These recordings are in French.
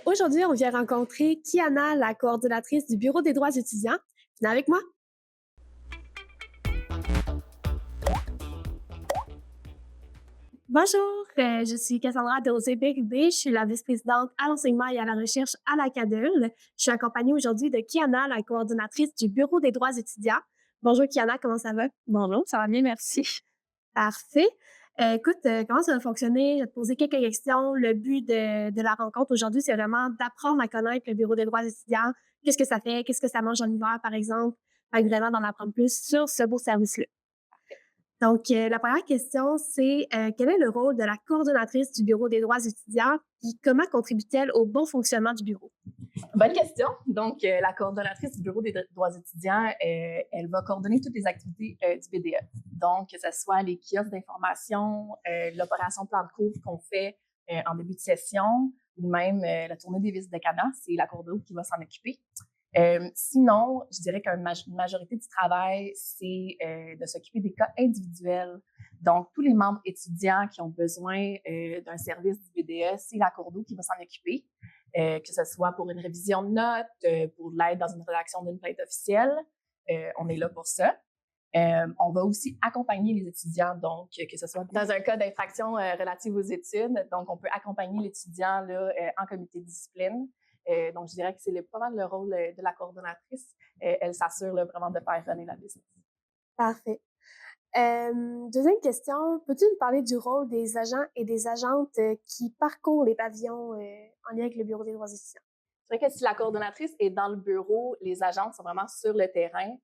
Aujourd'hui, on vient rencontrer Kiana, la coordonnatrice du Bureau des droits étudiants. Venez avec moi. Bonjour, je suis Cassandra Desrosiers-Bérubé. Je suis la vice-présidente à l'enseignement et à la recherche à la CADEL. Je suis accompagnée aujourd'hui de Kiana, la coordonnatrice du Bureau des droits étudiants. Bonjour Kiana, comment ça va? Bonjour, ça va bien, merci. Parfait. Écoute, comment ça va fonctionner? Je vais te poser quelques questions. Le but de la rencontre aujourd'hui, c'est vraiment d'apprendre à connaître le Bureau des droits étudiants. Qu'est-ce que ça fait? Qu'est-ce que ça mange en hiver, par exemple? Fait que vraiment d'en apprendre plus sur ce beau service-là. La première question, c'est quel est le rôle de la coordonnatrice du Bureau des droits étudiants et comment contribue-t-elle au bon fonctionnement du bureau? Bonne question. La coordonnatrice du Bureau des droits étudiants, elle va coordonner toutes les activités du BDE. Donc, que ce soit les kiosques d'information, l'opération plan de cours qu'on fait en début de session, ou même la tournée des visites de Cana, c'est la coordonnatrice qui va s'en occuper. Sinon, je dirais qu'une majorité du travail, c'est de s'occuper des cas individuels. Donc, tous les membres étudiants qui ont besoin d'un service du BDE, c'est la Cordo qui va s'en occuper, que ce soit pour une révision de notes, pour l'aide dans une rédaction d'une plainte officielle. On est là pour ça. On va aussi accompagner les étudiants, donc que ce soit dans un cas d'infraction relative aux études. Donc, on peut accompagner l'étudiant là, en comité de discipline. Donc, je dirais que c'est pas mal le rôle de la coordonnatrice. Elle s'assure là, vraiment de faire runner la business. Parfait. Deuxième question, peux-tu nous parler du rôle des agents et des agentes qui parcourent les pavillons en lien avec le Bureau des droits étudiants? C'est vrai que si la coordonnatrice est dans le bureau, les agents sont vraiment sur le terrain.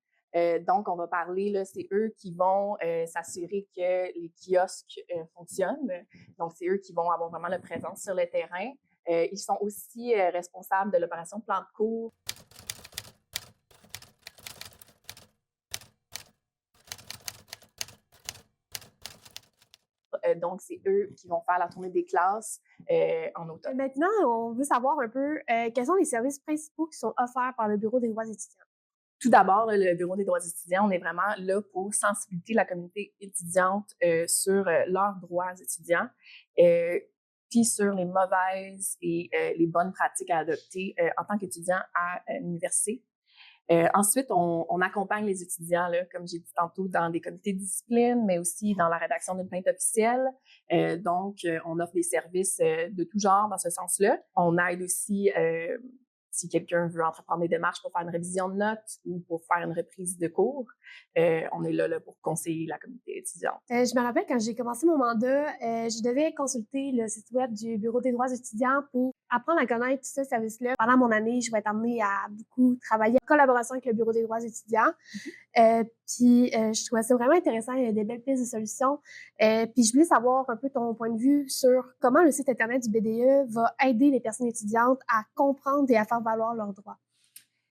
Donc, on va parler, là, c'est eux qui vont s'assurer que les kiosques fonctionnent. Donc, c'est eux qui vont avoir vraiment la présence sur le terrain. Ils sont aussi responsables de l'opération plan de cours. Donc, c'est eux qui vont faire la tournée des classes en automne. Maintenant, on veut savoir un peu quels sont les services principaux qui sont offerts par le Bureau des droits étudiants. Tout d'abord, le Bureau des droits étudiants, on est vraiment là pour sensibiliser la communauté étudiante sur leurs droits étudiants, puis sur les mauvaises et les bonnes pratiques à adopter en tant qu'étudiant à l'université. Ensuite, on accompagne les étudiants, là, comme j'ai dit tantôt, dans des comités de discipline, mais aussi dans la rédaction d'une plainte officielle. On offre des services de tout genre dans ce sens-là. On aide aussi si quelqu'un veut entreprendre des démarches pour faire une révision de notes ou pour faire une reprise de cours. On est là pour conseiller la communauté étudiante. Je me rappelle quand j'ai commencé mon mandat, je devais consulter le site web du Bureau des droits étudiants pour apprendre à connaître tout ce service-là. Pendant mon année, je vais être amenée à beaucoup travailler en collaboration avec le Bureau des droits étudiants. Je trouvais ça vraiment intéressant. Il y a des belles pistes de solutions. Puis je voulais savoir un peu ton point de vue sur comment le site Internet du BDE va aider les personnes étudiantes à comprendre et à faire valoir leurs droits.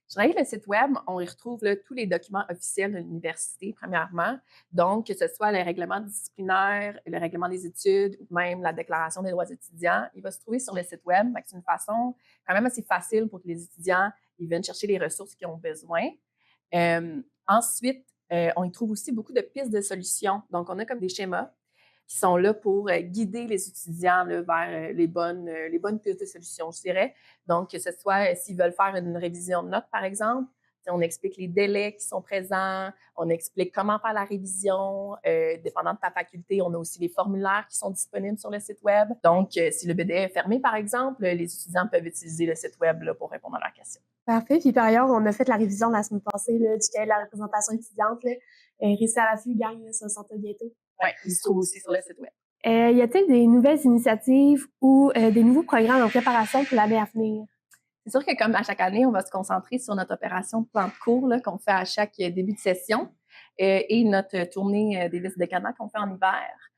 Je dirais que le site web, on y retrouve là, tous les documents officiels de l'université, premièrement. Donc, que ce soit le règlement disciplinaire, le règlement des études ou même la déclaration des droits étudiants, il va se trouver sur le site web. C'est une façon quand même assez facile pour que les étudiants ils viennent chercher les ressources qu'ils ont besoin. Ensuite, on y trouve aussi beaucoup de pistes de solutions. Donc, on a comme des schémas qui sont là pour guider les étudiants là, vers les bonnes pistes de solutions, je dirais. Donc, que ce soit s'ils veulent faire une révision de notes, par exemple, on explique les délais qui sont présents, on explique comment faire la révision. Dépendant de ta faculté, on a aussi les formulaires qui sont disponibles sur le site web. Donc, si le BDE est fermé, par exemple, les étudiants peuvent utiliser le site web là, pour répondre à leurs questions. Parfait. Puis par ailleurs, on a fait la révision la semaine passée là, du cahier de la représentation étudiante. Récit à l'affût gagne, ça sortait bientôt. Oui, il se trouve aussi sur le site web. Y a-t-il des nouvelles initiatives ou des nouveaux programmes en préparation pour l'année à venir? C'est sûr que comme à chaque année, on va se concentrer sur notre opération de plan de cours là, qu'on fait à chaque début de session et notre tournée des visites de Cana qu'on fait en hiver.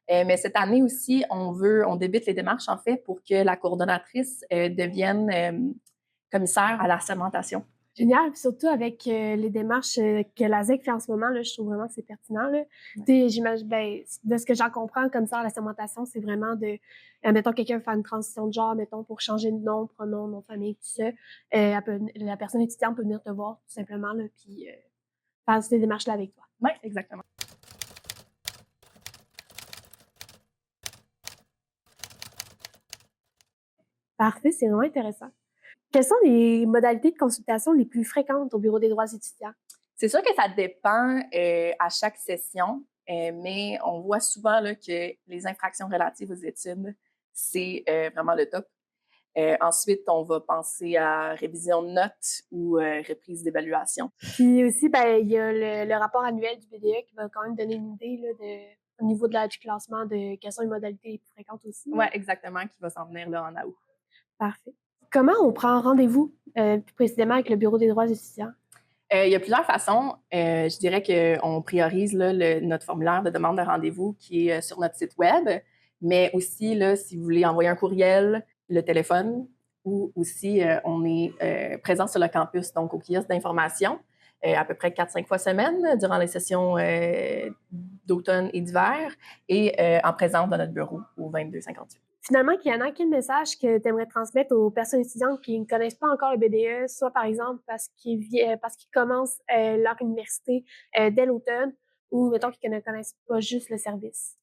Mais cette année aussi, on débute les démarches en fait pour que la coordonnatrice devienne commissaire à la segmentation. Génial, puis surtout avec les démarches que la ZEC fait en ce moment, là, je trouve vraiment que c'est pertinent. Là. Ouais. J'imagine, de ce que j'en comprends comme ça, la segmentation, c'est vraiment de, mettons, quelqu'un veut faire une transition de genre, mettons, pour changer de nom, pronom, nom de famille, tout ça. La personne étudiante peut venir te voir tout simplement, là, puis faire ces démarches-là avec toi. Oui, exactement. Parfait, c'est vraiment intéressant. Quelles sont les modalités de consultation les plus fréquentes au Bureau des droits étudiants? C'est sûr que ça dépend à chaque session, mais on voit souvent là, que les infractions relatives aux études, c'est vraiment le top. Ensuite, on va penser à révision de notes ou reprise d'évaluation. Puis aussi, ben, il y a le rapport annuel du BDE qui va quand même donner une idée là, au niveau du classement de quelles sont les modalités les plus fréquentes aussi. Oui, exactement, qui va s'en venir là en août. Parfait. Comment on prend rendez-vous plus précisément avec le Bureau des droits étudiants? Il y a plusieurs façons. Je dirais qu'on priorise là, notre formulaire de demande de rendez-vous qui est sur notre site web, mais aussi, là, si vous voulez envoyer un courriel, le téléphone, ou aussi on est présent sur le campus, donc au kiosque d'information, à peu près 4-5 fois semaine durant les sessions d'automne et d'hiver, et en présence dans notre bureau au 2258. Finalement, Kiana, quel message que tu aimerais transmettre aux personnes étudiantes qui ne connaissent pas encore le BDE, soit par exemple parce qu'ils commencent leur université dès l'automne, ou mettons qu'ils ne connaissent pas juste le service?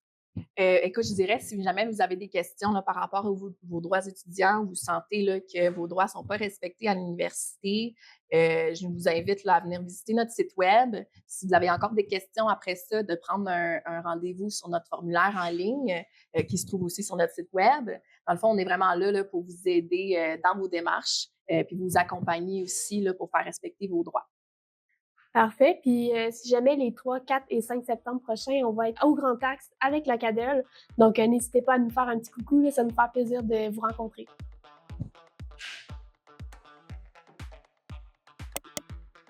Écoute, je dirais, si jamais vous avez des questions là, par rapport à vos droits étudiants, vous sentez là, que vos droits ne sont pas respectés à l'université, je vous invite là, à venir visiter notre site web. Si vous avez encore des questions après ça, de prendre un rendez-vous sur notre formulaire en ligne qui se trouve aussi sur notre site web. Dans le fond, on est vraiment là pour vous aider dans vos démarches puis vous accompagner aussi là, pour faire respecter vos droits. Parfait. Puis si jamais les 3, 4 et 5 septembre prochains, on va être au Grand Axe avec la Cadelle. Donc, n'hésitez pas à nous faire un petit coucou, là, ça nous fait plaisir de vous rencontrer.